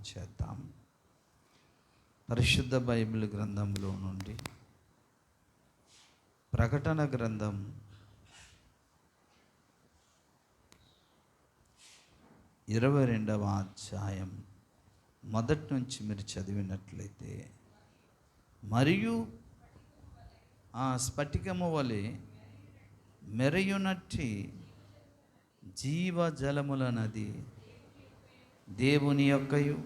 చేద్దాం. పరిశుద్ధ బైబిల్ గ్రంథంలో నుండి ప్రకటన గ్రంథం 22వ అధ్యాయం మొదటి నుంచి మీరు చదివినట్లయితే, మరియు ఆ స్ఫటికము వలె మెరయునట్టి జీవజలముల నది దేవుని యొక్కయు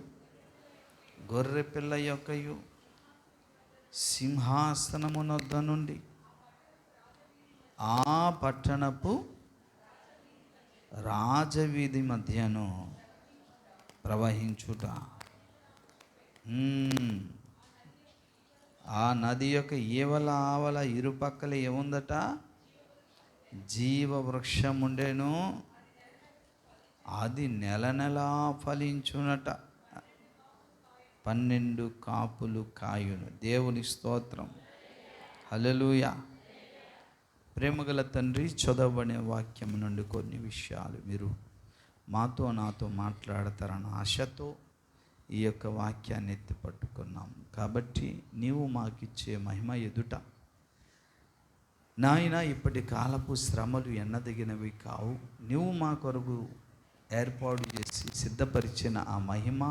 గొర్రెపిల్ల యొక్కయు సింహాసనమునొద్ద నుండి ఆ పట్టణపు రాజవీధి మధ్యను ప్రవహించుట. ఆ నది యొక్క ఏవల ఆవల ఇరుపక్కల ఏముందట? జీవవృక్షం ఉండెను, అది నెల నెలా ఫలించునట, 12 కాపులు కాయును. దేవుని స్తోత్రం, హల్లెలూయా. ప్రేమగల తండ్రి, చదవబడిన వాక్యం నుండి కొన్ని విషయాలు మీరు నాతో మాట్లాడతారన్న ఆశతో ఈ యొక్క వాక్యాన్ని ఎత్తి పట్టుకున్నాం. కాబట్టి నీవు మాకిచ్చే మహిమ ఎదుట నాయన, ఇప్పటి కాలపు శ్రమలు ఎన్నదగినవి కావు. నువ్వు మా కొరకు ఏర్పాటు చేసి సిద్ధపరిచిన ఆ మహిమ,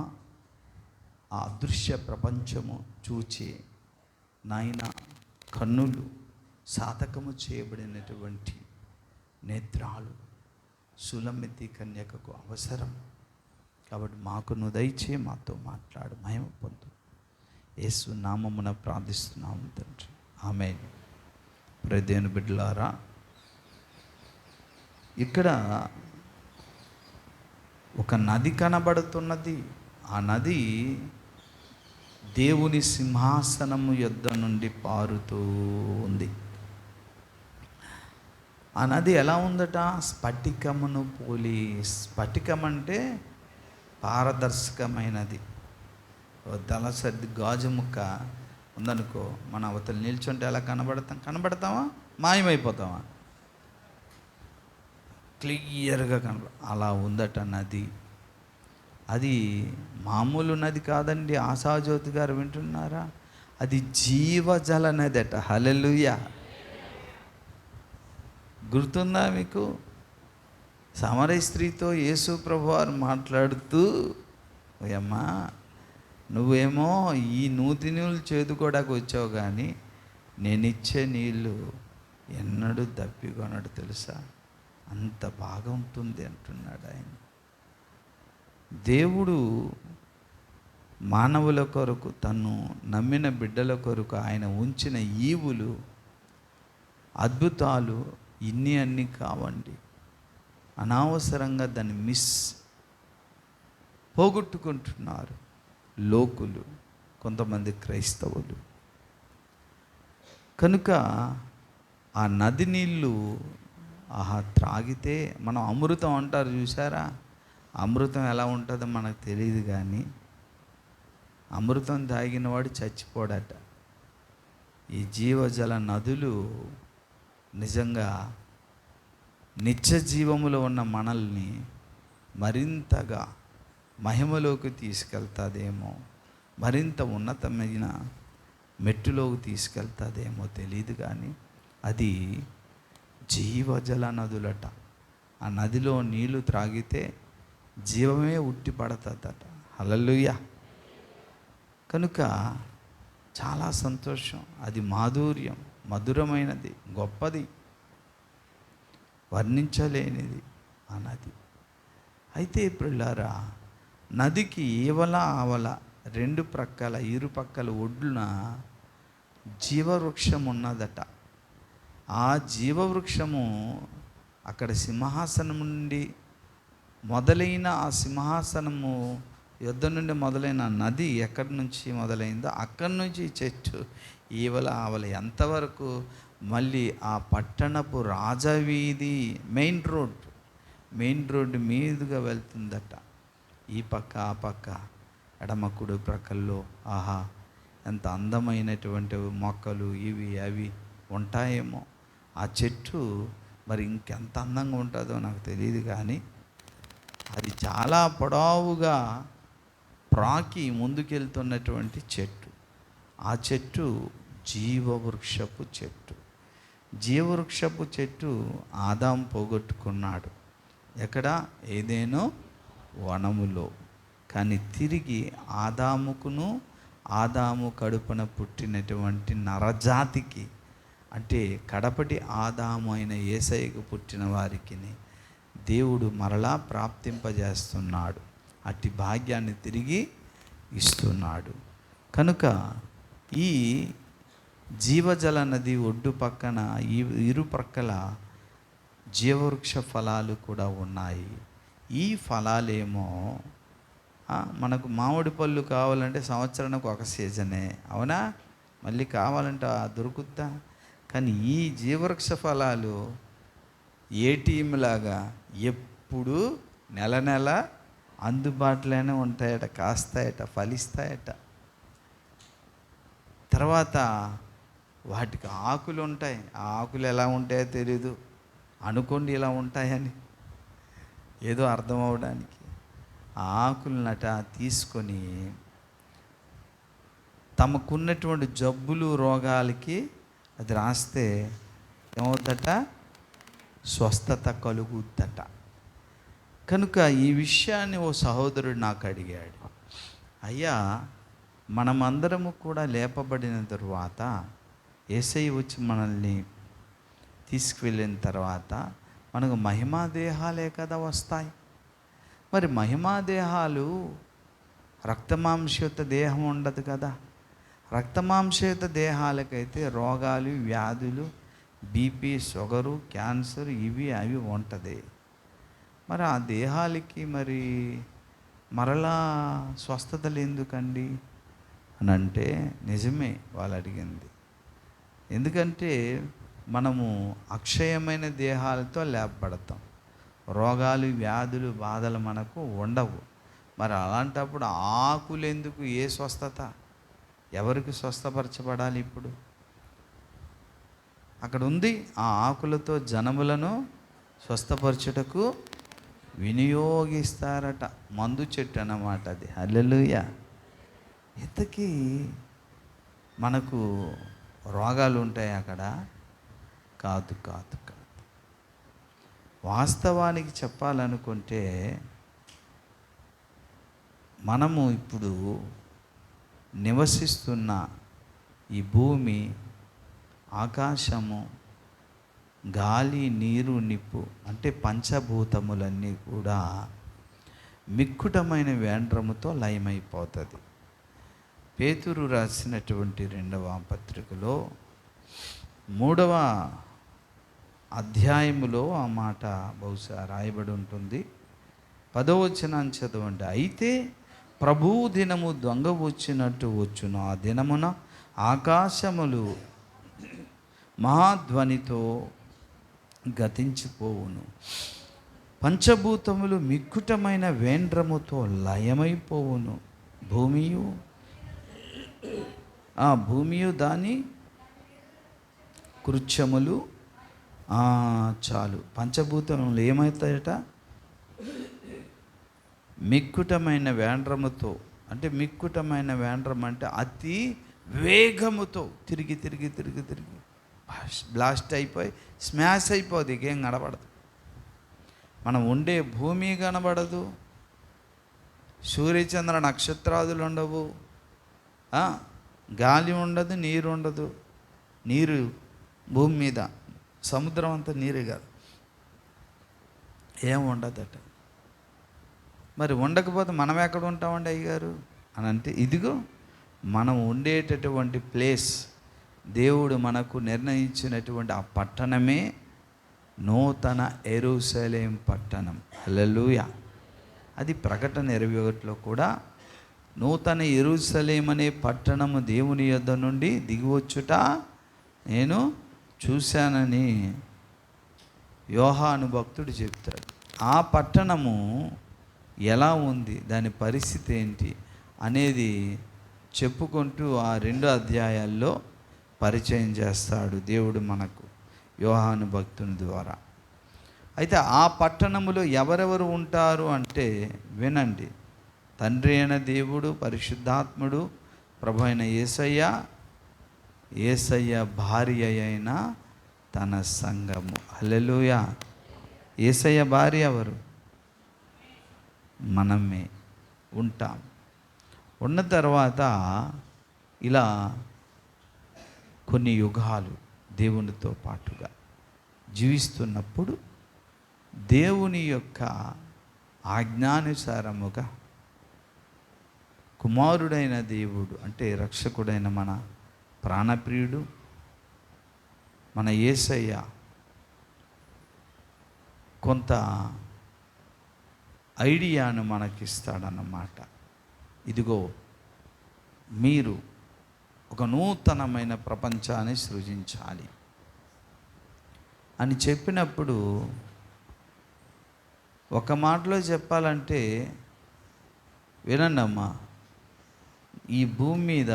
ఆ అదృశ్య ప్రపంచము చూచి నాయన కన్నులు, సాధకము చేయబడినటువంటి నేత్రాలు సులమితి కన్యకకు అవసరం. కాబట్టి మాకు నువ్వు దయచే మాతో మాట్లాడు, మహిమ పొందు. యేసు నామమున ప్రార్థిస్తున్నాము తండ్రి, ఆమేన్. ప్రియదేవుని బిడ్డలారా, ఇక్కడ ఒక నది కనబడుతున్నది. ఆ నది దేవుని సింహాసనము యొద్ద నుండి పారుతూ ఉంది. ఆ నది ఎలా ఉందట? స్ఫటికమును పోలి. స్ఫటికం అంటే పారదర్శకమైనది. దళసరి గాజు ముక్క ఉందనుకో, మన అవతల నిల్చుంటే ఎలా కనబడతామా? మాయమైపోతామా? క్లియర్గా అలా ఉందట నది. అది మామూలు నది కాదండి. ఆశాజ్యోతి గారు వింటున్నారా? అది జీవజల నది అట. హల్లెలూయా. గుర్తుందా మీకు? సమరయ స్త్రీతో యేసు ప్రభువారు మాట్లాడుతూ, అమ్మా నువ్వేమో ఈ నూతి నీళ్ళు చేదుకోవడానికి వచ్చావు, కానీ నేనిచ్చే నీళ్ళు ఎన్నడూ దప్పికొనడు తెలుసా, అంత బాగా ఉంటుంది అంటున్నాడు ఆయన. దేవుడు మానవుల కొరకు, తను నమ్మిన బిడ్డల కొరకు ఆయన ఉంచిన ఈవులు, అద్భుతాలు అన్నీ కావండి. అనవసరంగా దాన్ని పోగొట్టుకుంటున్నారు లోకులు, కొంతమంది క్రైస్తవులు. కనుక ఆ నది నీళ్ళు త్రాగితే మనం అమృతం అంటారు చూసారా? అమృతం ఎలా ఉంటుందో మనకు తెలియదు, కానీ అమృతం తాగినవాడు చచ్చిపోడట. ఈ జీవజల నదులు నిజంగా నిత్య జీవములో ఉన్న మనల్ని మరింతగా మహిమలోకి తీసుకెళ్తాదేమో, మరింత ఉన్నతమైన మెట్టులోకి తీసుకెళ్తాదేమో తెలియదు, కానీ అది జీవజల నదులట. ఆ నదిలో నీళ్లు త్రాగితే జీవమే ఉట్టి పడుతుందట. హల్లెలూయా. కనుక చాలా సంతోషం. అది మాధుర్యం, మధురమైనది, గొప్పది, వర్ణించలేనిది ఆ నది. అయితే పిల్లారా, నదికి ఏవల ఆవల 2 ప్రక్కల ఇరుపక్కల ఒడ్డున జీవవృక్షం ఉన్నదట. ఆ జీవవృక్షము అక్కడ సింహాసనం నుండి మొదలైన, ఆ సింహాసనము యొద్ద నుండి మొదలైన నది ఎక్కడి నుంచి మొదలైందో అక్కడి నుంచి చెట్టు ఈవల ఆవల ఎంతవరకు మళ్ళీ ఆ పట్టణపు రాజవీధి మెయిన్ రోడ్డు మీదుగా వెళ్తుందట. ఈ పక్క ఆ పక్క ఎడమ కుడి ప్రక్కల్లో ఆహా ఎంత అందమైనటువంటి మొక్కలు ఇవి అవి ఉంటాయేమో. ఆ చెట్టు మరి ఇంకెంత అందంగా ఉంటుందో నాకు తెలియదు, కానీ అది చాలా పొడవుగా ప్రాకి ముందుకెళ్తున్నటువంటి చెట్టు. ఆ చెట్టు జీవవృక్షపు చెట్టు. జీవవృక్షపు చెట్టు ఆదాము పోగొట్టుకున్నాడు. ఎక్కడ? ఏదేనో వనములో. కానీ తిరిగి ఆదాముకును, ఆదాము కడుపున పుట్టినటువంటి నరజాతికి, అంటే కడపటి ఆదాము అయిన యేసయ్యకు పుట్టిన వారికి దేవుడు మరలా ప్రాప్తింపజేస్తున్నాడు. అట్టి భాగ్యాన్ని తిరిగి ఇస్తున్నాడు. కనుక ఈ జీవజల నది ఒడ్డు పక్కన ఈ ఇరు ప్రక్కల జీవవృక్ష ఫలాలు కూడా ఉన్నాయి. ఈ ఫలాలేమో మనకు మామిడి పళ్ళు కావాలంటే సంవత్సరానికి ఒక సీజనే, అవునా? మళ్ళీ కావాలంటే దొరుకుద్దా? కానీ ఈ జీవవృక్ష ఫలాలు ఏటీఎం లాగా ఎప్పుడు నెల నెల అందుబాటులోనే ఉంటాయట, కాస్తాయట, ఫలిస్తాయట. తర్వాత వాటికి ఆకులు ఉంటాయి. ఆ ఆకులు ఎలా ఉంటాయో తెలీదు, అనుకోండి ఇలా ఉంటాయని, ఏదో అర్థం అవడానికి. ఆ ఆకులనట తీసుకొని తమకున్నటువంటి జబ్బులు, రోగాలకి అది రాస్తే ఏమవుద్దట? స్వస్థత కలుగుద్దట. కనుక ఈ విషయాన్ని ఓ సహోదరుడు నాకు అడిగాడు, అయ్యా మనమందరము కూడా లేపబడిన తరువాత యేసయ్య వచ్చి మనల్ని తీసుకువెళ్ళిన తర్వాత మనకు మహిమా దేహాలే కదా వస్తాయి. మరి మహిమా దేహాలు, రక్తమాంసయుత దేహం ఉండదు కదా. రక్తమాంసయుత దేహాలకైతే రోగాలు, వ్యాధులు, బీపీ, షుగరు, క్యాన్సర్ ఇవి అవి ఉంటుంది. మరి ఆ దేహాలకి మరి మరలా స్వస్థతలు ఎందుకండి అని అంటే, నిజమే వాళ్ళు అడిగింది. ఎందుకంటే మనము అక్షయమైన దేహాలతో లేపబడతాం. రోగాలు, వ్యాధులు, బాధలు మనకు ఉండవు. మరి అలాంటప్పుడు ఆకులు ఎందుకు? ఏ స్వస్థత? ఎవరికి స్వస్థపరచబడాలి? ఇప్పుడు అక్కడ ఉంది, ఆ ఆకులతో జనములను స్వస్థపరచుటకు వినియోగిస్తారట. మందు చెట్టు అన్నమాట అది. హల్లెలూయా. ఇంతకీ మనకు రోగాలు ఉంటాయి అక్కడ? కాదు కాదు కాదు. వాస్తవానికి చెప్పాలనుకుంటే మనము ఇప్పుడు నివసిస్తున్న ఈ భూమి, ఆకాశము, గాలి, నీరు, నిప్పు అంటే పంచభూతములన్నీ కూడా మిక్కుటమైన వేండ్రముతో లయమైపోతుంది. పేతురు రాసినటువంటి 2వ పత్రికలో 3వ అధ్యాయములో ఆ మాట బహుశా రాయబడి ఉంటుంది. 10వ వచనాన్ని చదవండి. అయితే ప్రభువు దినము దొంగ వచ్చినట్టు వచ్చును. ఆ దినమున ఆకాశములు మహాధ్వనితో గతించిపోవును, పంచభూతములు మిక్కుటమైన వేండ్రముతో లయమైపోవును, భూమియు దాని కృత్యములు. చాలు. పంచభూతములు ఏమవుతాయట? మిక్కుటమైన వేండ్రముతో. అంటే మిక్కుటమైన వేండ్రం అంటే అతి వేగముతో తిరిగి తిరిగి తిరిగి తిరిగి బ్లాస్ట్ అయిపోయి స్మాష్ అయిపోద్ది, ఇంకేం కనబడదు. మనం ఉండే భూమి కనబడదు, సూర్యచంద్ర నక్షత్రాదులు ఉండవు, గాలి ఉండదు, నీరు ఉండదు. నీరు భూమి మీద, సముద్రం అంతా నీరు కాదు, ఏం ఉండదట. మరి ఉండకపోతే మనం ఎక్కడ ఉంటామండి అయ్యగారు అని అంటే, ఇదిగో మనం ఉండేటటువంటి ప్లేస్, దేవుడు మనకు నిర్ణయించినటువంటి ఆ పట్టణమే నూతన యెరూషలేం పట్టణం. హల్లెలూయా. అది ప్రకటన 21లో కూడా నూతన యెరూషలేం అనే పట్టణము దేవుని యొద్ద నుండి దిగివచ్చుట నేను చూశానని యోహాను భక్తుడు చెప్తాడు. ఆ పట్టణము ఎలా ఉంది, దాని పరిస్థితి ఏంటి అనేది చెప్పుకుంటూ ఆ 2 అధ్యాయాల్లో పరిచయం చేస్తాడు దేవుడు మనకు యోహాను భక్తుని ద్వారా. అయితే ఆ పట్టణములో ఎవరెవరు ఉంటారు అంటే వినండి. తండ్రి అయిన దేవుడు, పరిశుద్ధాత్ముడు, ప్రభు అయిన యేసయ్య భార్య అయిన తన సంఘము. హల్లెలూయా. యేసయ్య భార్య ఎవరు? మనమే ఉంటాం. ఉన్న తర్వాత ఇలా కొన్ని యుగాలు దేవునితో పాటుగా జీవిస్తున్నప్పుడు దేవుని యొక్క ఆజ్ఞానుసారముగా కుమారుడైన దేవుడు అంటే రక్షకుడైన మన ప్రాణప్రియుడు మన యేసయ్య కొంత ఐడియాను మనకిస్తాడన్నమాట. ఇదిగో మీరు ఒక నూతనమైన ప్రపంచాన్ని సృజించాలి అని చెప్పినప్పుడు, ఒక మాటలో చెప్పాలంటే, వినండమ్మా, ఈ భూమి మీద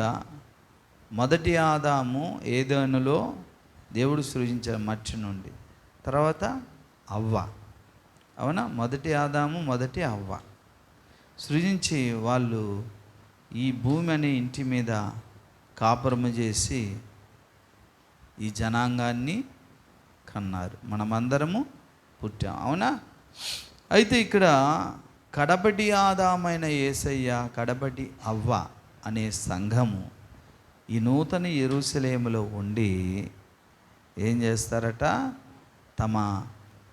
మొదటి ఆదాము ఏదెనులో దేవుడు సృజించాడు మట్టి నుండి. తర్వాత అవ్వ, అవునా? మొదటి ఆదాము, మొదటి అవ్వ సృజించి వాళ్ళు ఈ భూమి అనే ఇంటి మీద కాపురము చేసి ఈ జనాంగాన్ని కన్నారు. మనమందరము పుట్టాం, అవునా? అయితే ఇక్కడ కడపటి ఆదామైన యేసయ్య, కడపటి అవ్వ అనే సంఘము ఈ నూతన యెరూషలేములో ఉండి ఏం చేస్తారట? తమ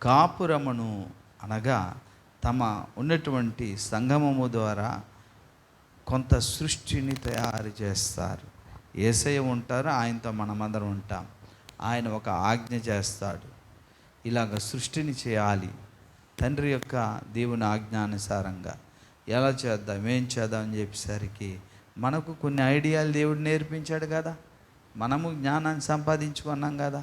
కాపురమును అనగా తమ ఉన్నటువంటి సంగమము ద్వారా కొంత సృష్టిని తయారు చేస్తారు. యేసయ్య ఉంటారు, ఆయనతో మనమందరం ఉంటాం. ఆయన ఒక ఆజ్ఞ చేస్తాడు, ఇలాగ సృష్టిని చేయాలి. తండ్రి యొక్క దేవుని ఆజ్ఞానుసారంగా ఎలా చేద్దాం, ఏం చేద్దాం అని చెప్పేసరికి మనకు కొన్ని ఐడియాలు దేవుడు నేర్పించాడు కదా. మనము జ్ఞానాన్ని సంపాదించుకున్నాం కదా.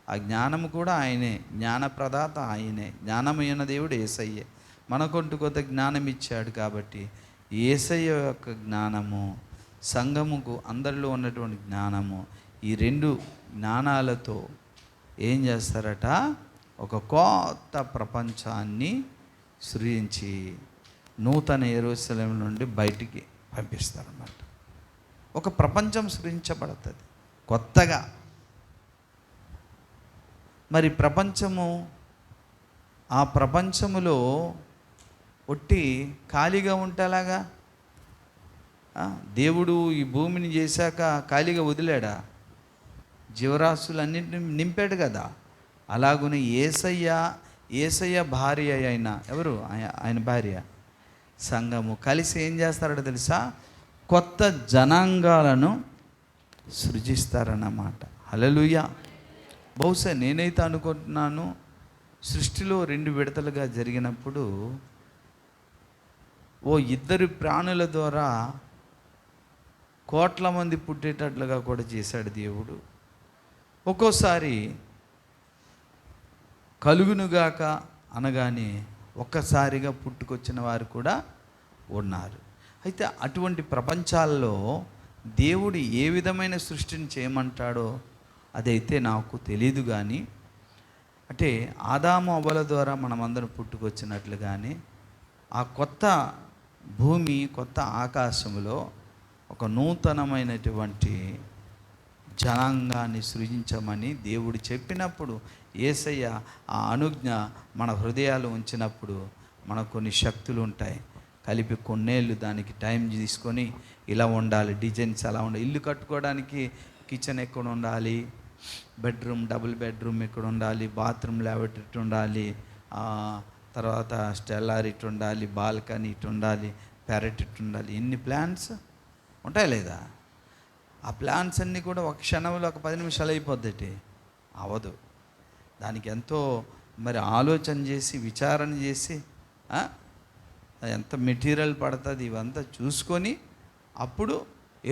ఆ జ్ఞానము కూడా ఆయనే, జ్ఞానప్రదాత ఆయనే. జ్ఞానమైన దేవుడు యేసయ్యే. మనకుంటూ కొంత జ్ఞానం ఇచ్చాడు. కాబట్టి యేసయ్య యొక్క జ్ఞానము, సంఘముకు అందరిలో ఉన్నటువంటి జ్ఞానము, ఈ రెండు జ్ఞానాలతో ఏం చేస్తారట? ఒక కొత్త ప్రపంచాన్ని సృజించి నూతన యెరూషలేము నుండి బయటికి పంపిస్తారన్నమాట. ఒక ప్రపంచం సృజించబడుతుంది కొత్తగా. మరి ప్రపంచము, ఆ ప్రపంచములో ఒట్టి ఖాళీగా ఉంటేలాగా? దేవుడు ఈ భూమిని చేశాక ఖాళీగా వదిలాడా? జీవరాశులన్నింటినీ నింపాడు కదా. అలాగునే యేసయ్య భార్య అయిన ఎవరు? ఆయన భార్య సంఘము కలిసి ఏం చేస్తారో తెలుసా? కొత్త జనాంగాలను సృజిస్తారన్నమాట. హల్లెలూయా. బహుశా నేనైతే అనుకుంటున్నాను, సృష్టిలో 2 విడతలుగా జరిగినప్పుడు ఓ 2 ప్రాణుల ద్వారా కోట్ల మంది పుట్టేటట్లుగా కూడా చేశాడు దేవుడు. ఒక్కోసారి కలుగునుగాక అనగానే ఒక్కసారిగా పుట్టుకొచ్చిన వారు కూడా ఉన్నారు. అయితే అటువంటి ప్రపంచాల్లో దేవుడు ఏ విధమైన సృష్టిని చేయమంటాడో అదైతే నాకు తెలియదు. కానీ అంటే ఆదాము అవ్వల ద్వారా మనమందరం పుట్టుకొచ్చినట్లుగానే ఆ కొత్త భూమి, కొత్త ఆకాశంలో ఒక నూతనమైనటువంటి జనాంగాన్ని సృజించమని దేవుడు చెప్పినప్పుడు, యేసయ్య ఆ అనుజ్ఞ మన హృదయాలు ఉంచినప్పుడు మనకు కొన్ని శక్తులు ఉంటాయి. కలిపి కొన్నేళ్ళు దానికి టైం తీసుకొని ఇలా ఉండాలి, డిజైన్స్ అలా ఉండాలి. ఇల్లు కట్టుకోవడానికి కిచెన్ ఎక్కడ ఉండాలి, బెడ్రూమ్, డబుల్ బెడ్రూమ్ ఎక్కడ ఉండాలి, బాత్రూమ్ లేవట్ ఇటు ఉండాలి, తర్వాత స్టెల్లార్ ఇటు ఉండాలి, బాల్కనీ ఇటు ఉండాలి, పెరట్ ఇటు ఉండాలి. ఎన్ని ప్లాన్స్ ఉంటాయి లేదా? ఆ ప్లాన్స్ అన్నీ కూడా ఒక క్షణంలో ఒక 10 నిమిషాలు అయిపోద్ది. అవదు. దానికి ఎంతో మరి ఆలోచన చేసి, విచారణ చేసి, ఎంత మెటీరియల్ పడుతుంది ఇవంతా చూసుకొని అప్పుడు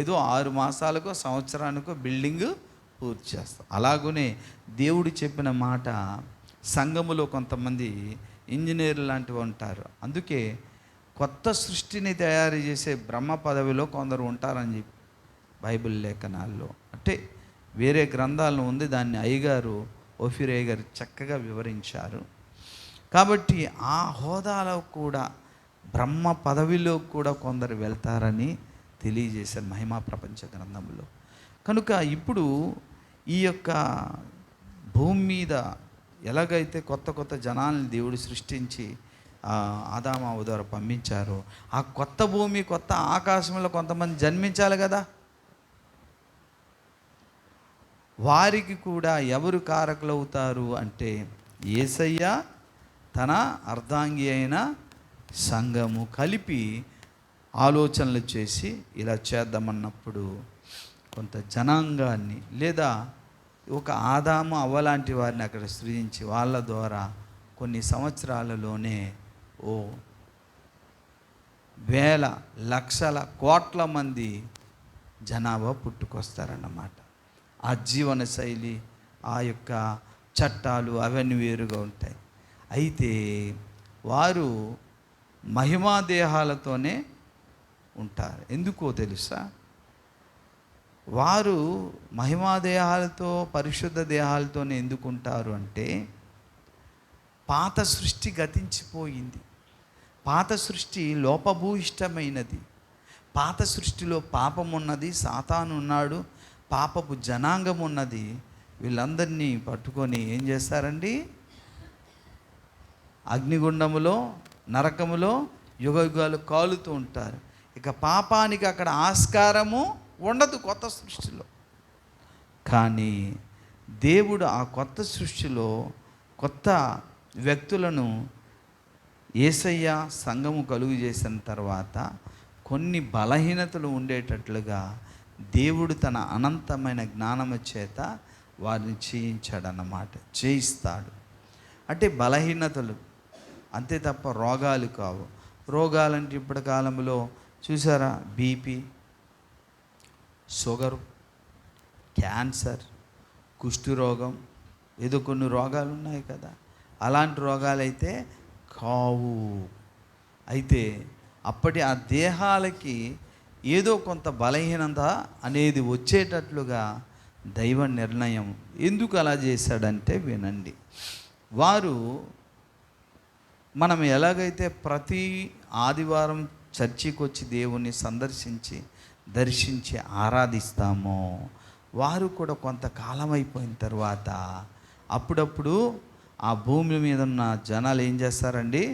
ఏదో 6 మాసాలకో సంవత్సరానికో బిల్డింగ్ పూర్తి చేస్తాం. అలాగనే దేవుడు చెప్పిన మాట, సంఘములో కొంతమంది ఇంజనీర్లు లాంటివి ఉంటారు. అందుకే కొత్త సృష్టిని తయారు చేసే బ్రహ్మ పదవిలో కొందరు ఉంటారని చెప్పి బైబిల్ లేఖనాల్లో, అంటే వేరే గ్రంథాల్లో ఉంది. దాన్ని అయ్యగారు, ఓఫీర్ అయ్యగారు చక్కగా వివరించారు. కాబట్టి ఆ హోదాలో కూడా బ్రహ్మ పదవిలో కూడా కొందరు వెళ్తారని తెలియజేశారు మహిమా ప్రపంచ గ్రంథంలో. కనుక ఇప్పుడు ఈ యొక్క భూమి మీద ఎలాగైతే కొత్త కొత్త జనాల్ని దేవుడు సృష్టించి ఆదాము హవ్వ ద్వారా పంపించారో, ఆ కొత్త భూమి కొత్త ఆకాశంలో కొంతమంది జన్మించాలి కదా. వారికి కూడా ఎవరు కారకులు అవుతారు అంటే యేసయ్య తన అర్ధాంగి అయిన సంఘము కలిపి ఆలోచనలు చేసి ఇలా చేద్దామన్నప్పుడు కొంత జనాంగాన్ని లేదా ఒక ఆదాము అవ్వలాంటి వారిని అక్కడ సృజించి వాళ్ళ ద్వారా కొన్ని సంవత్సరాలలోనే వేల లక్షల కోట్ల మంది జనాభా పుట్టుకొస్తారన్నమాట. ఆ జీవన శైలి, ఆ యొక్క చట్టాలు అవన్నీ వేరుగా ఉంటాయి. అయితే వారు మహిమా దేహాలతోనే ఉంటారు. ఎందుకో తెలుసా? వారు మహిమా దేహాలతో పరిశుద్ధ దేహాలతోనే ఎందుకు ఉంటారు అంటే, పాత సృష్టి గతించిపోయింది. పాత సృష్టి లోపభూయిష్టమైనది. పాత సృష్టిలో పాపం ఉన్నది, సాతాను ఉన్నాడు, పాపపు జనాంగం ఉన్నది. వీళ్ళందరినీ పట్టుకొని ఏం చేస్తారండి? అగ్నిగుండములో, నరకములో యుగయుగాలు కాలుతూ ఉంటారు. ఇక పాపానికి అక్కడ ఆస్కారము ఉండదు కొత్త సృష్టిలో. కానీ దేవుడు ఆ కొత్త సృష్టిలో కొత్త వ్యక్తులను యేసయ్య సంఘము కలుగు చేసిన తర్వాత కొన్ని బలహీనతలు ఉండేటట్లుగా దేవుడు తన అనంతమైన జ్ఞానము చేత వారిని చేయిస్తాడు. అంటే బలహీనతలు అంతే తప్ప రోగాలు కావు. రోగాలంటే ఇప్పటి కాలంలో చూసారా, బీపీ, షుగరు, క్యాన్సర్, కుష్ఠరోగం, ఏదో కొన్ని రోగాలు ఉన్నాయి కదా. అలాంటి రోగాలైతే కావు. అయితే అప్పటి ఆ దేహాలకి ఏదో కొంత బలహీనత అనేది వచ్చేటట్లుగా దైవ నిర్ణయం. ఎందుకు అలా చేశాడంటే వినండి. వారు మనం ఎలాగైతే ప్రతి ఆదివారం చర్చికి వచ్చి దేవుణ్ణి సందర్శించి దర్శించి ఆరాధిస్తామో, వారు కూడా కొంతకాలం అయిపోయిన తర్వాత అప్పుడప్పుడు ఆ భూమి మీద ఉన్న జనాలు ఏం చేస్తారండి?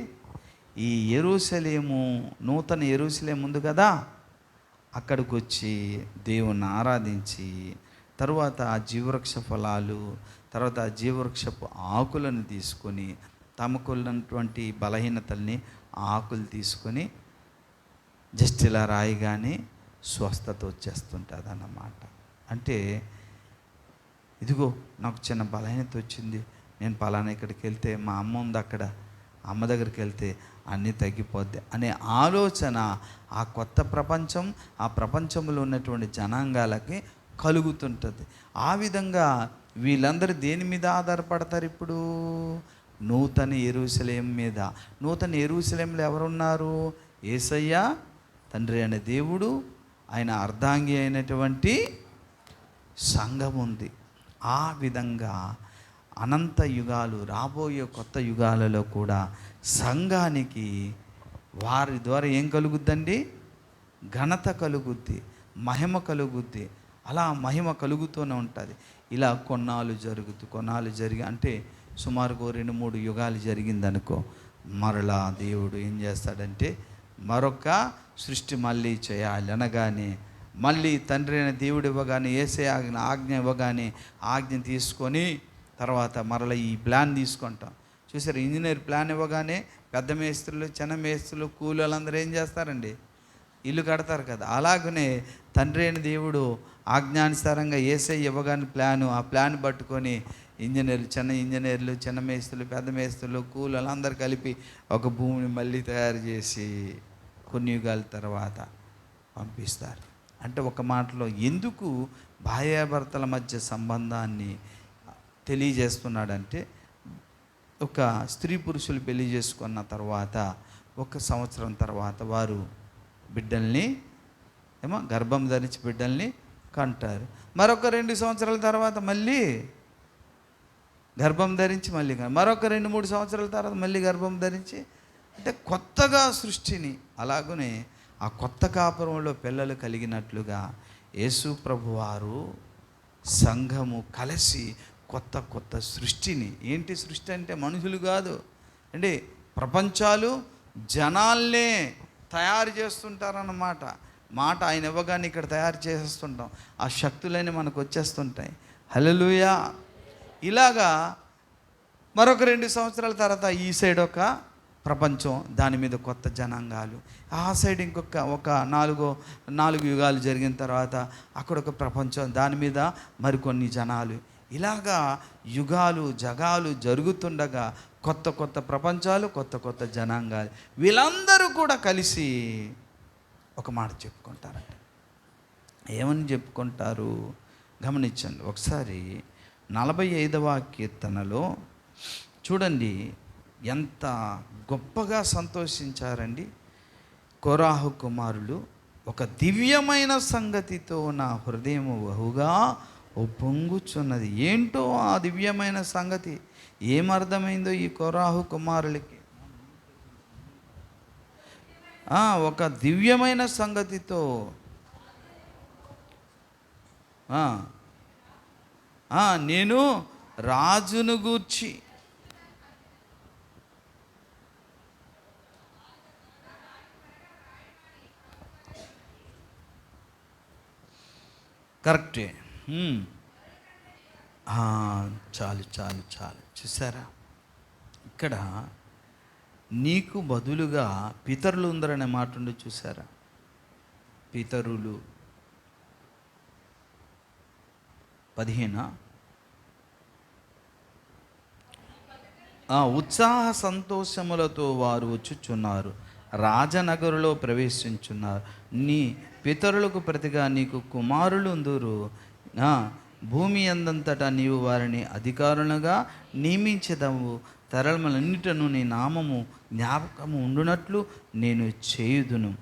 ఈ యెరూషలేము, నూతన యెరూషలేము ఉంది కదా, అక్కడికి వచ్చి దేవుణ్ణి ఆరాధించి తరువాత ఆ జీవవృక్ష ఫలాలు, తర్వాత ఆ జీవవృక్షపు ఆకులను తీసుకొని తమకున్నటువంటి బలహీనతల్ని ఆకులు తీసుకొని జస్ట్ ఇలా రాయిగానే స్వస్థత వచ్చేస్తుంటుంది అన్నమాట. అంటే ఇదిగో నాకు చిన్న బలహీనత వచ్చింది, నేను పలానా ఇక్కడికి వెళ్తే మా అమ్మ ఉంది, అక్కడ అమ్మ దగ్గరికి వెళ్తే అన్నీ తగ్గిపోద్ది అనే ఆలోచన ఆ కొత్త ప్రపంచం, ఆ ప్రపంచంలో ఉన్నటువంటి జనాంగాలకి కలుగుతుంటుంది. ఆ విధంగా వీళ్ళందరూ దేని మీద ఆధారపడతారు? ఇప్పుడు నూతన యెరూషలేము మీద. నూతన యెరూషలేములో ఎవరున్నారు? యేసయ్య, తండ్రి అయిన దేవుడు, ఆయన అర్ధాంగి అయినటువంటి సంఘం ఉంది. ఆ విధంగా అనంత యుగాలు, రాబోయే కొత్త యుగాలలో కూడా సంఘానికి వారి ద్వారా ఏం కలుగుద్దండి? ఘనత కలుగుద్ది, మహిమ కలుగుద్ది. అలా మహిమ కలుగుతూనే ఉంటుంది. ఇలా కొన్నాళ్ళు జరిగి అంటే సుమారుగా 2-3 యుగాలు జరిగిందనుకో, మరలా దేవుడు ఏం చేస్తాడంటే మరొక సృష్టి మళ్ళీ చేయాలి అనగానే, మళ్ళీ తండ్రి అయిన దేవుడు ఇవ్వగానే, యేసే ఆజ్ఞ ఇవ్వగానే ఆజ్ఞ తీసుకొని తర్వాత మరలా ఈ ప్లాన్ తీసుకుంటాం. చూసారు, ఇంజనీర్ ప్లాన్ ఇవ్వగానే పెద్ద మేస్త్రులు, చిన్న మేస్త్రులు, కూలీలందరూ ఏం చేస్తారండి? ఇల్లు కడతారు కదా. అలాగనే తండ్రి అయిన దేవుడు ఆజ్ఞానుసారంగా యేసే ఇవ్వగానే ఆ ప్లాన్ పట్టుకొని ఇంజనీర్లు, చిన్న మేస్త్రులు, పెద్ద మేస్త్రులు, కూలీలు అందరు కలిపి ఒక భూమిని మళ్ళీ తయారు చేసి కొన్ని యుగాల తర్వాత పంపిస్తారు. అంటే ఒక మాటలో ఎందుకు భార్యాభర్తల మధ్య సంబంధాన్ని తెలియజేస్తున్నాడంటే, ఒక స్త్రీ పురుషులు పెళ్లి చేసుకున్న తర్వాత 1 సంవత్సరం తర్వాత వారు బిడ్డల్ని గర్భం ధరించి బిడ్డల్ని కంటారు. మరొక 2 సంవత్సరాల తర్వాత మళ్ళీ గర్భం ధరించి మళ్ళీ మరొక 2-3 సంవత్సరాల తర్వాత మళ్ళీ గర్భం ధరించి అంటే కొత్తగా సృష్టిని, అలాగనే ఆ కొత్త కాపురంలో పిల్లలు కలిగినట్లుగా యేసు ప్రభువారు సంఘము కలిసి కొత్త కొత్త సృష్టిని, ఏంటి సృష్టి అంటే మనుషులు కాదు అంటే ప్రపంచాలు జనాల్నే తయారు చేస్తుంటారన్నమాట. మాట ఆయన ఇవ్వగానే ఇక్కడ తయారు చేసేస్తుంటాం, ఆ శక్తులన్నీ మనకు వచ్చేస్తుంటాయి. హల్లెలూయా. ఇలాగా మరొక 2 సంవత్సరాల తర్వాత ఈ సైడ్ ఒక ప్రపంచం, దాని మీద కొత్త జనాంగాలు, ఆ సైడ్ ఒక 4 యుగాలు జరిగిన తర్వాత అక్కడ ఒక ప్రపంచం, దాని మీద మరికొన్ని జనాలు. ఇలాగా యుగాలు జగాలు జరుగుతుండగా కొత్త కొత్త ప్రపంచాలు, కొత్త కొత్త జనాంగాలు, వీళ్ళందరూ కూడా కలిసి ఒక మాట చెప్పుకుంటారంట. ఏమని చెప్పుకుంటారు గమనించండి ఒకసారి. 45వ కీర్తనలో చూడండి ఎంత గొప్పగా సంతోషించారండి కోరాహు కుమారులు. ఒక దివ్యమైన సంగతితో నా హృదయము బహుగా ఉప్పొంగుచున్నది. ఏంటో ఆ దివ్యమైన సంగతి, ఏమర్థమైందో ఈ కోరాహు కుమారులకి. ఒక దివ్యమైన సంగతితో నేను రాజును గూర్చి కరెక్టే. చాలు చాలు చాలు. చూసారా, ఇక్కడ నీకు బదులుగా పితరులు ఉందరనే మాట ఉండి చూసారా. పితరులు 15 ఉత్సాహ సంతోషములతో వారు వచ్చుచున్నారు, రాజనగరులో ప్రవేశించున్నారు. నీ పితరులకు ప్రతిగా నీకు కుమారులు ఉందురు, భూమి అందంతటా నీవు వారిని అధికారులుగా నియమించదవు. తరములన్నిటను నీ నామము జ్ఞాపకము ఉండునట్లు నేను చేయుదును.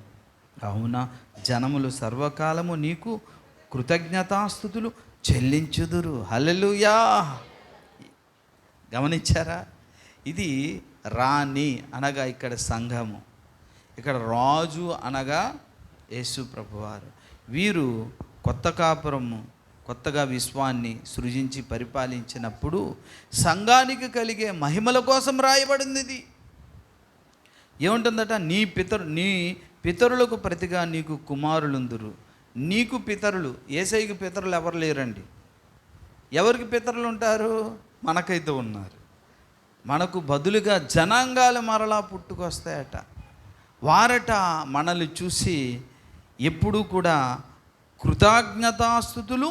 అవునా, జనములు సర్వకాలము నీకు కృతజ్ఞతాస్తుతులు చెల్లించుదురు. హల్లెలూయా. గమనించారా, ఇది రాణి అనగా ఇక్కడ సంఘము, ఇక్కడ రాజు అనగా యేసు ప్రభువారు. వీరు కొత్త కాపురము, కొత్తగా విశ్వాన్ని సృజించి పరిపాలించినప్పుడు సంఘానికి కలిగే మహిమల కోసం రాయబడింది. ఇది ఏముంటుందట, నీ పితరులకు ప్రతిగా నీకు కుమారులుందురు. నీకు పితరులు, యేసయ్యకి పితరులు ఎవరు లేరండి. ఎవరికి పితరులు ఉంటారు? మనకైతే ఉన్నారు. మనకు బదులుగా జనాంగాలు మరలా పుట్టుకొస్తాయట. వారట మనల్ని చూసి ఎప్పుడూ కూడా కృతజ్ఞతాస్తుతులు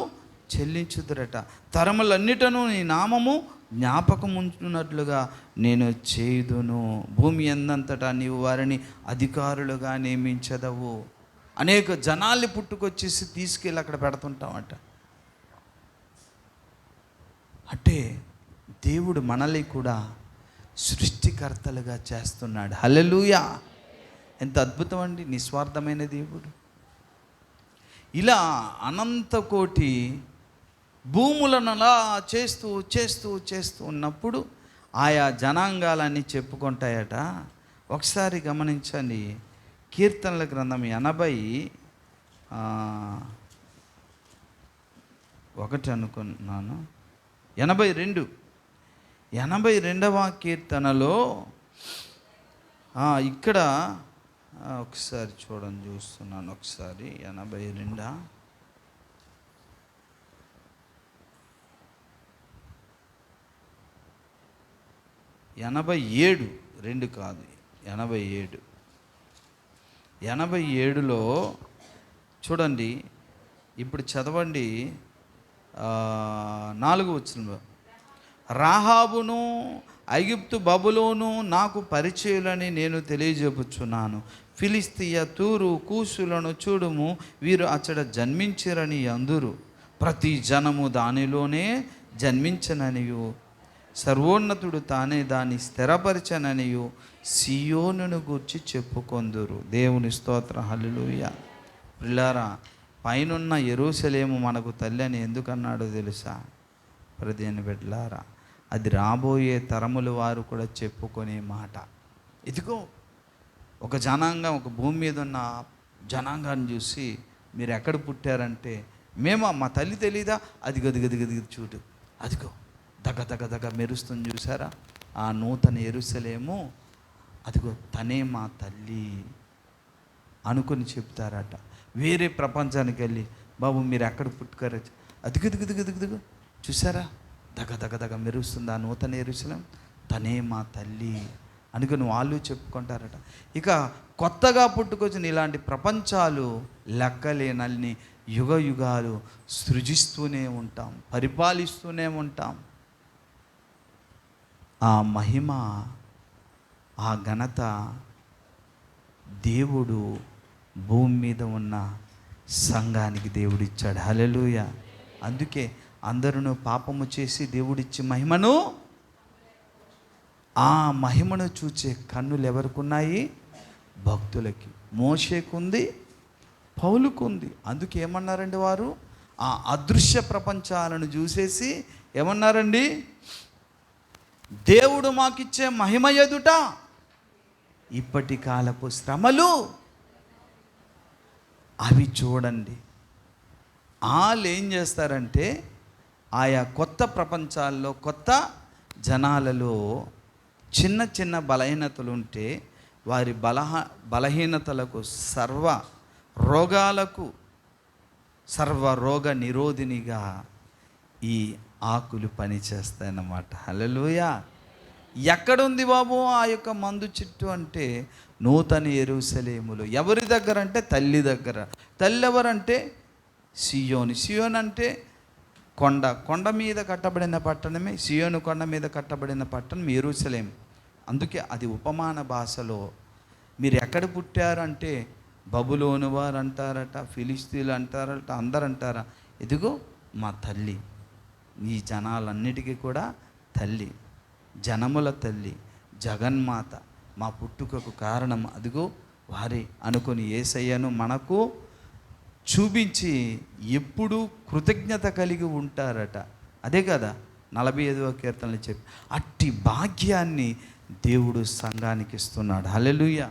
చెల్లించుదురట. తరములన్నిటను నీ నామము జ్ఞాపకం ఉంచున్నట్లుగా నేను చేయుదును. భూమి ఎందంతటా నీవు వారిని అధికారులుగా నియమించదవు. అనేక జనాల్ని పుట్టుకొచ్చేసి తీసుకెళ్ళి అక్కడ పెడుతుంటామట. అంటే దేవుడు మనల్ని కూడా సృష్టికర్తలుగా చేస్తున్నాడు. హల్లెలూయా. ఎంత అద్భుతం అండి, నిస్వార్థమైన దేవుడు. ఇలా అనంత కోటి భూములను అలా చేస్తూ చేస్తూ చేస్తూ ఉన్నప్పుడు ఆయా జనాంగాలన్నీ చెప్పుకుంటాయట. ఒకసారి గమనించండి, కీర్తనల గ్రంథం 81 అనుకున్నాను, 82వ కీర్తనలో ఇక్కడ ఒకసారి చూస్తున్నాను. ఒకసారి 82 2 కాదు, 87లో చూడండి. ఇప్పుడు చదవండి 4వ వచనంలో, రాహాబును ఐగుప్తు బబులోను నాకు పరిచయులని నేను తెలియజెప్పుచున్నాను. ఫిలిస్తీయ తూరు కూసులను చూడుము, వీరు అచ్చట జన్మించిరని అందురు. ప్రతి జనము దానిలోనే జన్మించననియు, సర్వోన్నతుడు తానే దాన్ని స్థిరపరచననియు సియోనును గూర్చి చెప్పుకొందురు. దేవుని స్తోత్రం. హల్లెలూయా. ప్రియులారా, పైనున్న యెరూషలేము మనకు తల్లి అని ఎందుకన్నాడో తెలుసా? ప్రదేని బిడ్డలారా, అది రాబోయే తరముల వారు కూడా చెప్పుకునే మాట. ఇదిగో ఒక జనాంగం, ఒక భూమి మీద ఉన్న జనాంగాన్ని చూసి మీరు ఎక్కడ పుట్టారంటే, మేమా, మా తల్లి తెలీదా, అదిగో గదిగదిగది చూడు, అదిగో దగ్గ దగ్గ దగ్గ మెరుస్తుంది చూసారా, ఆ నూతన యెరూషలేము, అదిగో తనే మా తల్లి అనుకొని చెప్తారట. వేరే ప్రపంచానికి వెళ్ళి, బాబు మీరు ఎక్కడ పుట్టుకారు, అదిగదిగదిగదిగదిగో చూసారా, దగ్గ దగ్గ దగ్గ మెరుస్తుంది ఆ నూతన యెరూషలేం, తనే మా తల్లి అనుకుని వాళ్ళు చెప్పుకుంటారట. ఇక కొత్తగా పుట్టుకొచ్చిన ఇలాంటి ప్రపంచాలు లెక్కలేనన్ని యుగ యుగాలు సృజిస్తూనే ఉంటాం, పరిపాలిస్తూనే ఉంటాం. ఆ మహిమ, ఆ ఘనత దేవుడు భూమి మీద ఉన్న సంఘానికి దేవుడిచ్చాడు. హల్లెలూయా. అందుకే అందరూ పాపము చేసి దేవుడిచ్చి మహిమను, ఆ మహిమను చూచే కన్నులు ఎవరికున్నాయి? భక్తులకి. మోషేకుంది, పౌలుకుంది. అందుకే ఏమన్నారండి వారు? ఆ అదృశ్య ప్రపంచాలను చూసేసి ఏమన్నారండి? దేవుడు మాకిచ్చే మహిమ ఎదుట ఇప్పటి కాలపు శ్రమలు అవి చూడండి. వాళ్ళు ఏం చేస్తారంటే, ఆయా కొత్త ప్రపంచాల్లో, కొత్త జనాలలో చిన్న చిన్న బలహీనతలు ఉంటే వారి బలహీనతలకు, సర్వ రోగాలకు సర్వరోగ నిరోధినిగా ఈ ఆకులు పనిచేస్తాయన్నమాట. హల్లెలూయా. ఎక్కడుంది బాబు ఆ యొక్క మందు చెట్టు అంటే, నూతన యెరూషలేములో. ఎవరి దగ్గర అంటే తల్లి దగ్గర. తల్లి ఎవరంటే సియోను. సియోను అంటే కొండ మీద కట్టబడిన పట్టణమే. సియోను కొండ మీద కట్టబడిన పట్టణం యెరూషలేం. అందుకే అది ఉపమాన భాషలో మీరు ఎక్కడ పుట్టారంటే, బబులోను వారు అంటారట, ఫిలిస్తీన్లు అంటారట, అందరు అంటారా, ఇదిగో మా తల్లి, ఈ జనాలన్నిటికీ కూడా తల్లి, జనముల తల్లి, జగన్మాత, మా పుట్టుకకు కారణం అదిగో వారే అనుకొని యేసయ్యను మనకు చూపించి ఎప్పుడూ కృతజ్ఞత కలిగి ఉంటారట. అదే కదా 45వ కీర్తనలో చెప్పి, అట్టి భాగ్యాన్ని దేవుడు సంఘానికి ఇస్తున్నాడు. హల్లెలూయా.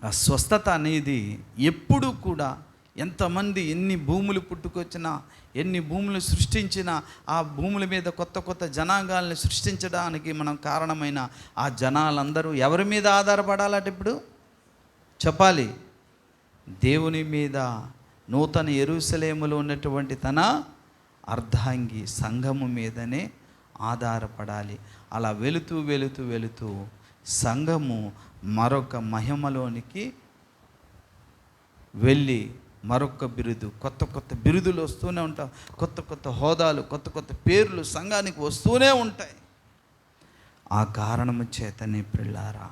ఆ స్వస్థత అనేది ఎప్పుడు కూడా, ఎంతమంది ఎన్ని భూములు పుట్టుకొచ్చినా, ఎన్ని భూములు సృష్టించినా, ఆ భూముల మీద కొత్త కొత్త జనాంగాల్ని సృష్టించడానికి మనం కారణమైన ఆ జనాలందరూ ఎవరి మీద ఆధారపడాలట? ఇప్పుడు చెప్పాలి, దేవుని మీద, నూతన యెరూషలేములో ఉన్నటువంటి తన అర్ధాంగి సంఘము మీదనే ఆధారపడాలి. అలా వెళుతూ వెళుతూ వెళుతూ సంఘము మరొక మహిమలోనికి వెళ్ళి మరొక బిరుదు, కొత్త కొత్త బిరుదులు వస్తూనే ఉంటాయి, కొత్త కొత్త హోదాలు, కొత్త కొత్త పేర్లు సంఘానికి వస్తూనే ఉంటాయి. ఆ కారణము చేతనే ప్రియులారా,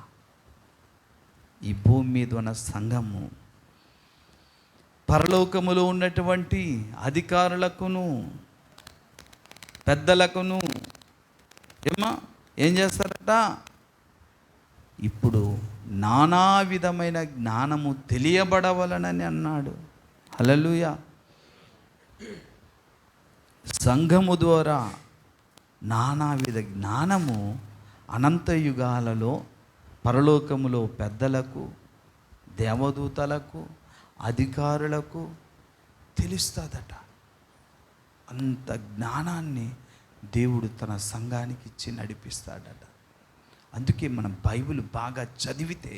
ఈ భూమి మీద ఉన్న సంఘము పరలోకములో ఉన్నటువంటి అధికారులకును పెద్దలకును ఏం చేస్తారట? ఇప్పుడు నానా విధమైన జ్ఞానము తెలియబడవలనని అన్నాడు. హల్లెలూయా. సంఘము ద్వారా నానావిధ జ్ఞానము అనంత యుగాలలో పరలోకములో పెద్దలకు, దేవదూతలకు, అధికారులకు తెలుస్తుందట. అంత జ్ఞానాన్ని దేవుడు తన సంఘానికి ఇచ్చి నడిపిస్తాడట. అందుకే మనం బైబిల్ బాగా చదివితే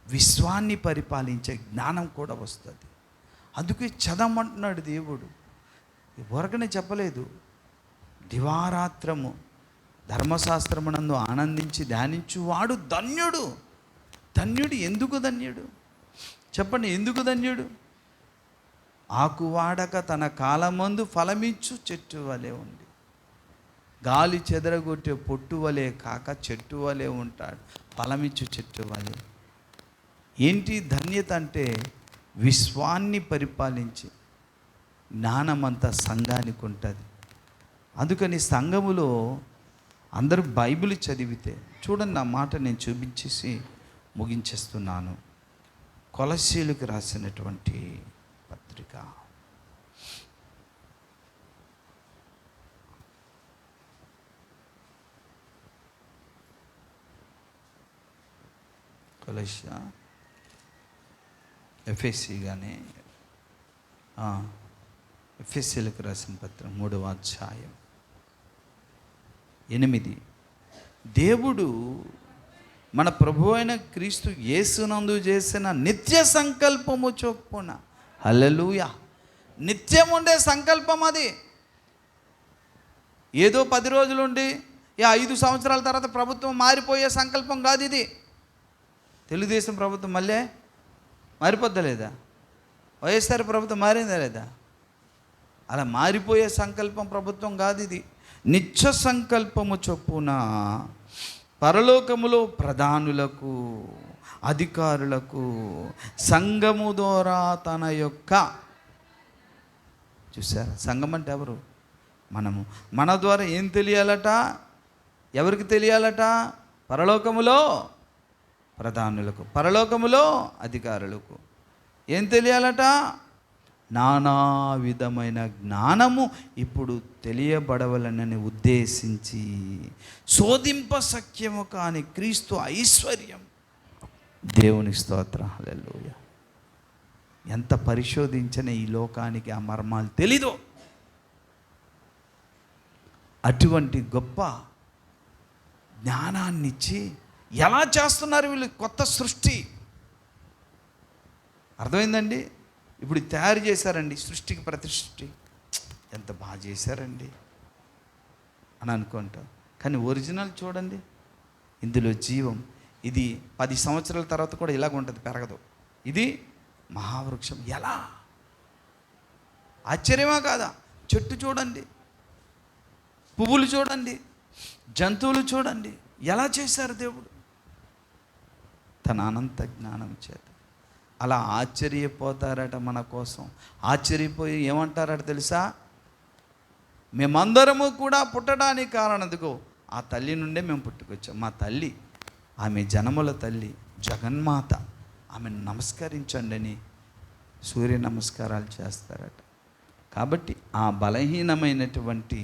విశ్వాన్ని పరిపాలించే జ్ఞానం కూడా వస్తుంది. అందుకే చదవమంటున్నాడు దేవుడు. ఊరకనే చెప్పలేదు. దివారాత్రము ధర్మశాస్త్రమునందు ఆనందించి ధ్యానించువాడు ధన్యుడు. ధన్యుడు ఎందుకు ధన్యుడు చెప్పండి? ఎందుకు ధన్యుడు? ఆకువాడక తన కాలమందు ఫలమిచ్చు చెట్టు వలె ఉండి, గాలి చెదరగొట్టే పొట్టు వలె కాక చెట్టు వలె ఉంటాడు, ఫలమిచ్చు చెట్టు వలె. ఏంటి ధన్యత అంటే? విశ్వాన్ని పరిపాలించి జ్ఞానమంతా సంఘానికి ఉంటుంది. అందుకని సంఘములో అందరూ బైబిల్ చదివితే, చూడండి నా మాట నేను చూపించేసి ముగించేస్తున్నాను. కొలస్సీలకు రాసినటువంటి పత్రిక, కొలస్య ఎఫ్ఎస్సి కానీ ఎఫ్ఎస్సీలకు రాసిన పత్రం 3వ అధ్యాయం 8. దేవుడు మన ప్రభు అయిన క్రీస్తు యేసునందు చేసిన నిత్య సంకల్పము చొప్పున, హల్లెలూయా, నిత్యం ఉండే సంకల్పం అది. ఏదో 10 రోజులుండి 5 సంవత్సరాల తర్వాత ప్రభుత్వం మారిపోయే సంకల్పం కాదు ఇది. తెలుగుదేశం ప్రభుత్వం మళ్ళీ మారిపోద్దా లేదా? వైఎస్ఆర్ ప్రభుత్వం మారిందా లేదా? అలా మారిపోయే సంకల్పం ప్రభుత్వం కాదు ఇది. నిత్య సంకల్పము చొప్పున పరలోకములో ప్రధానులకు, అధికారులకు, సంఘము ద్వారా తన యొక్క, చూసారా, సంఘం అంటే ఎవరు? మనము. మన ద్వారా ఏం తెలియాలట? ఎవరికి తెలియాలట? పరలోకములో ప్రధానులకు, పరలోకములో అధికారులకు ఏం తెలియాలట? నానా విధమైన జ్ఞానము ఇప్పుడు తెలియబడవలనని ఉద్దేశించి శోధింప సఖ్యము కాని క్రీస్తు ఐశ్వర్యం. దేవుని స్తోత్రం, హల్లెలూయా. ఎంత పరిశోధించిన ఈ లోకానికి ఆ మర్మాలు తెలీదు. అటువంటి గొప్ప జ్ఞానాన్నిచ్చి ఎలా చేస్తున్నారు వీళ్ళు? కొత్త సృష్టి, అర్థమైందండి? ఇప్పుడు తయారు చేశారండి, సృష్టికి ప్రతిష్ఠి. ఎంత బాగా చేశారండి అని అనుకుంటాం. కానీ ఒరిజినల్ చూడండి, ఇందులో జీవం. ఇది 10 సంవత్సరాల తర్వాత కూడా ఇలాగ ఉంటుంది, పెరగదు. ఇది మహావృక్షం. ఎలా? ఆశ్చర్యమా కాదా? చెట్టు చూడండి, పువ్వులు చూడండి, జంతువులు చూడండి, ఎలా చేశారు దేవుడు తన అనంత జ్ఞానం చేత. అలా ఆశ్చర్యపోతారట మన కోసం. ఆశ్చర్యపోయి ఏమంటారట తెలుసా? మేమందరము కూడా పుట్టడానికి కారణదిగో ఆ తల్లి నుండే మేము పుట్టుకొచ్చాం. మా తల్లి, ఆమె జనముల తల్లి, జగన్మాత, ఆమెను నమస్కరించండి అని సూర్య నమస్కారాలు చేస్తారట. కాబట్టి ఆ బలహీనమైనటువంటి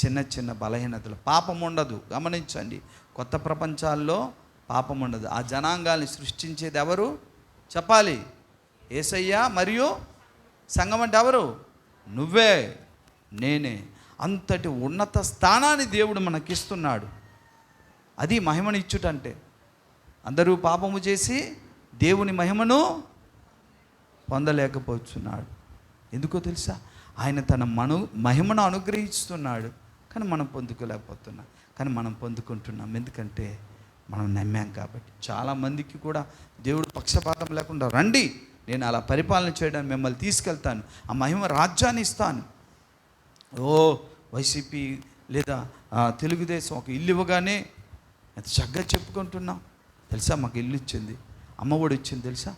చిన్న చిన్న బలహీనతలు, పాపం ఉండదు. గమనించండి, కొత్త ప్రపంచాల్లో పాపం ఉండదు. ఆ జనాంగాల్ని సృష్టించేది ఎవరు చెప్పాలి? యేసయ్య. మరియు సంఘం అంటే ఎవరు? నువ్వే, నేనే. అంతటి ఉన్నత స్థానాన్ని దేవుడు మనకిస్తున్నాడు. అది మహిమను ఇచ్చుటంటే. అందరూ పాపము చేసి దేవుని మహిమను పొందలేకపోతున్నాడు. ఎందుకో తెలుసా? ఆయన తన మహిమను అనుగ్రహిస్తున్నాడు, కానీ మనం పొందుకోలేకపోతున్నాం. కానీ మనం పొందుకుంటున్నాం, ఎందుకంటే మనం నమ్మాం కాబట్టి. చాలామందికి కూడా దేవుడు పక్షపాతం లేకుండా, రండి నేను అలా పరిపాలన చేయడానికి మిమ్మల్ని తీసుకెళ్తాను, ఆ మహిమ రాజ్యాన్ని ఇస్తాను. వైసీపీ లేదా తెలుగుదేశం ఒక ఇల్లు ఇవ్వగానే ఎంత చక్కగా చెప్పుకుంటున్నాం తెలుసా? మాకు ఇల్లు ఇచ్చింది, అమ్మఒడి ఇచ్చింది తెలుసా,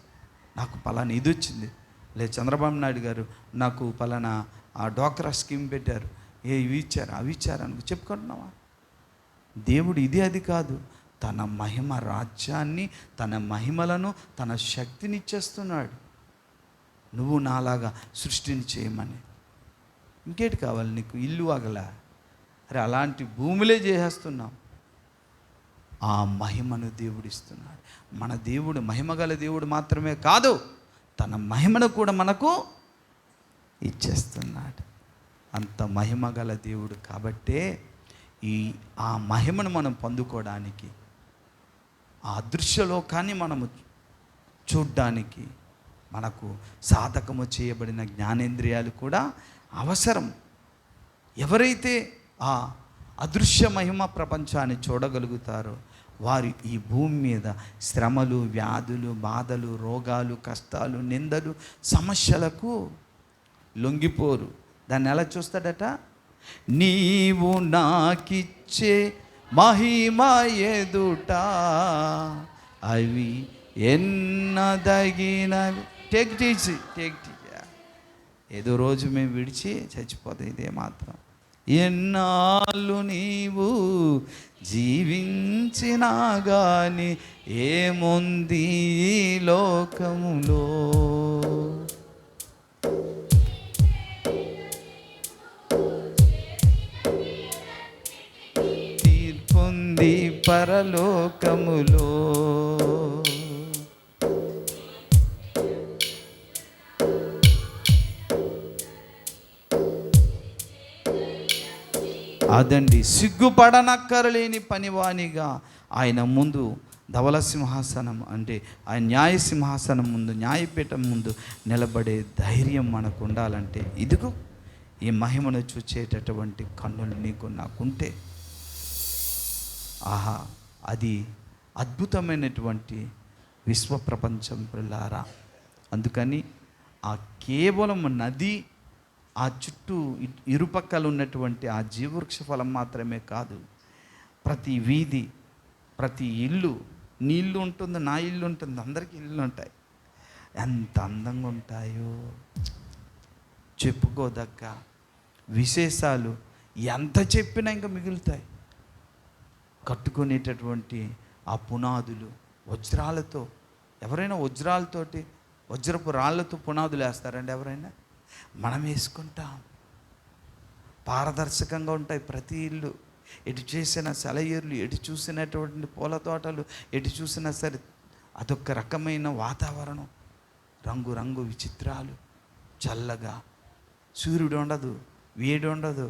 నాకు పలానా ఇది వచ్చింది, లేదా చంద్రబాబు నాయుడు గారు నాకు పలానా డ్వాక్రా స్కీమ్ పెట్టారు, ఇవి ఇచ్చారు, అవి ఇచ్చారు అని చెప్పుకుంటున్నావా? దేవుడు ఇది అది కాదు, తన మహిమ రాజ్యాన్ని, తన మహిమలను, తన శక్తిని ఇచ్చేస్తున్నాడు. నువ్వు నాలాగా సృష్టిని చేయమని. ఇంకేటి కావాలి నీకు? ఇల్లు ఆగలా? అరే అలాంటి భూములే చేసేస్తున్నాం. ఆ మహిమను దేవుడు ఇస్తున్నాడు. మన దేవుడు మహిమగల దేవుడు మాత్రమే కాదు, తన మహిమను కూడా మనకు ఇచ్చేస్తున్నాడు. అంత మహిమగల దేవుడు కాబట్టే ఆ మహిమను మనం పొందుకోవడానికి, ఆ అదృశ్యలోకాన్ని మనము చూడ్డానికి మనకు సాధకము చేయబడిన జ్ఞానేంద్రియాలు కూడా అవసరం. ఎవరైతే ఆ అదృశ్య మహిమ ప్రపంచాన్ని చూడగలుగుతారో వారు ఈ భూమి మీద శ్రమలు, వ్యాధులు, బాధలు, రోగాలు, కష్టాలు, నిందలు, సమస్యలకు లొంగిపోరు. దాన్ని ఎలా చూస్తాడట? నీవు నాకిచ్చే మహిమ ఎదుట అవి ఎన్నదగినవి. టేక్ ఏదో రోజు మేము విడిచి చచ్చిపోతాం, ఇదే మాత్రం. ఎన్నాళ్ళు నీవు జీవించినా గాని ఏముంది ఈ లోకములో, తీర్పుంది పరలోకములో. అదండి, సిగ్గుపడనక్కరలేని పనివానిగా ఆయన ముందు ధవల సింహాసనం అంటే ఆయన న్యాయ సింహాసనం ముందు, న్యాయపీఠం ముందు నిలబడే ధైర్యం మనకు ఉండాలంటే ఇదిగో ఈ మహిమను చూచేటటువంటి కన్నులు నీకు నాకుంటే, ఆహా, అది అద్భుతమైనటువంటి విశ్వ ప్రపంచం పిల్లారా. అందుకని ఆ కేవలం నది, ఆ చుట్టూ ఇరుపక్కలు ఉన్నటువంటి ఆ జీవవృక్ష ఫలం మాత్రమే కాదు, ప్రతి వీధి, ప్రతి ఇల్లు, నీ ఇల్లు ఉంటుంది, నా ఇల్లు ఉంటుంది, అందరికీ ఇల్లు ఉంటాయి. ఎంత అందంగా ఉంటాయో చెప్పుకోదగ్గ విశేషాలు ఎంత చెప్పినా ఇంకా మిగులుతాయి. కట్టుకునేటటువంటి ఆ పునాదులు వజ్రాలతో, ఎవరైనా వజ్రాలతోటి, వజ్రపు రాళ్ళతో పునాదులు వేస్తారండి ఎవరైనా? మనం వేసుకుంటాం. పారదర్శకంగా ఉంటాయి ప్రతి ఇల్లు. ఎటు చేసిన సెలయేర్లు, ఎటు చూసినటువంటి పూల తోటలు, ఎటు చూసినా సరే అదొక రకమైన వాతావరణం, రంగు రంగు విచిత్రాలు, చల్లగా, సూర్యుడు ఉండదు, వేడి ఉండదు,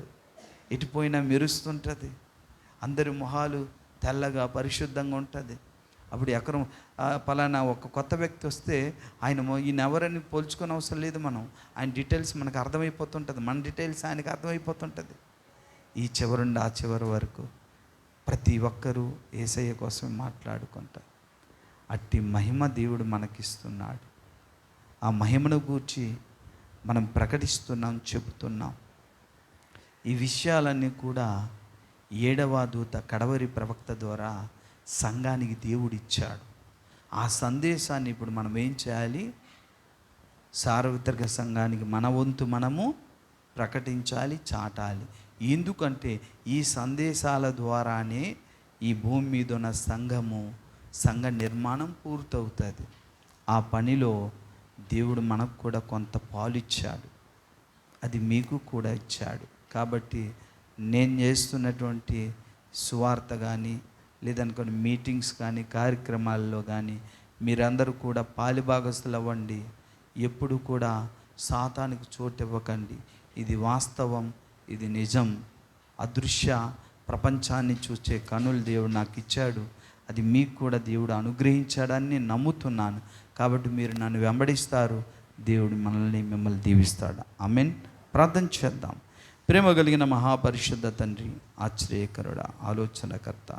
ఎటుపోయినా మెరుస్తుంటుంది, అందరి మొహాలు తెల్లగా పరిశుద్ధంగా ఉంటుంది. అప్పుడు ఎక్కడ పలానా ఒక కొత్త వ్యక్తి వస్తే ఈయన ఎవరని పోల్చుకునే అవసరం లేదు. ఆయన డీటెయిల్స్ మనకు అర్థమైపోతుంటుంది, మన డీటెయిల్స్ ఆయనకు అర్థమైపోతుంటుంది. ఈ చివరి నుండి ఆ చివరి వరకు ప్రతి ఒక్కరూ యేసయ్య కోసం మాట్లాడుకుంటారు. అట్టి మహిమ దేవుడు మనకిస్తున్నాడు. ఆ మహిమను గూర్చి మనం ప్రకటిస్తున్నాం, చెబుతున్నాం. ఈ విషయాలన్నీ కూడా 7వ దూత కడవరి ప్రవక్త ద్వారా సంఘానికి దేవుడిచ్చాడు. ఆ సందేశాన్ని ఇప్పుడు మనం ఏం చేయాలి? సార్వత్రిక సంఘానికి మన వంతు మనము ప్రకటించాలి, చాటాలి. ఎందుకంటే ఈ సందేశాల ద్వారానే ఈ భూమి మీద ఉన్న సంఘ నిర్మాణం పూర్తవుతుంది. ఆ పనిలో దేవుడు మనకు కూడా కొంత పాలు ఇచ్చాడు, అది మీకు కూడా ఇచ్చాడు. కాబట్టి నేను చేస్తున్నటువంటి సువార్త కానీ, లేదనుకోండి మీటింగ్స్ కానీ, కార్యక్రమాల్లో కానీ మీరందరూ కూడా పాలిభాగస్తులు అవ్వండి. ఎప్పుడు కూడా సాతానికి చోటు ఇవ్వకండి. ఇది వాస్తవం, ఇది నిజం. అదృశ్య ప్రపంచాన్ని చూసే కనులు దేవుడు నాకు ఇచ్చాడు, అది మీకు కూడా దేవుడు అనుగ్రహించాడని నేను నమ్ముతున్నాను. కాబట్టి మీరు నన్ను వెంబడిస్తారు, దేవుడు మిమ్మల్ని దీవిస్తాడు. ఆమేన్. ప్రార్థన చేద్దాం. ప్రేమ కలిగిన మహాపరిశుద్ధ తండ్రి, ఆశ్చర్యకరుడా, ఆలోచనకర్త,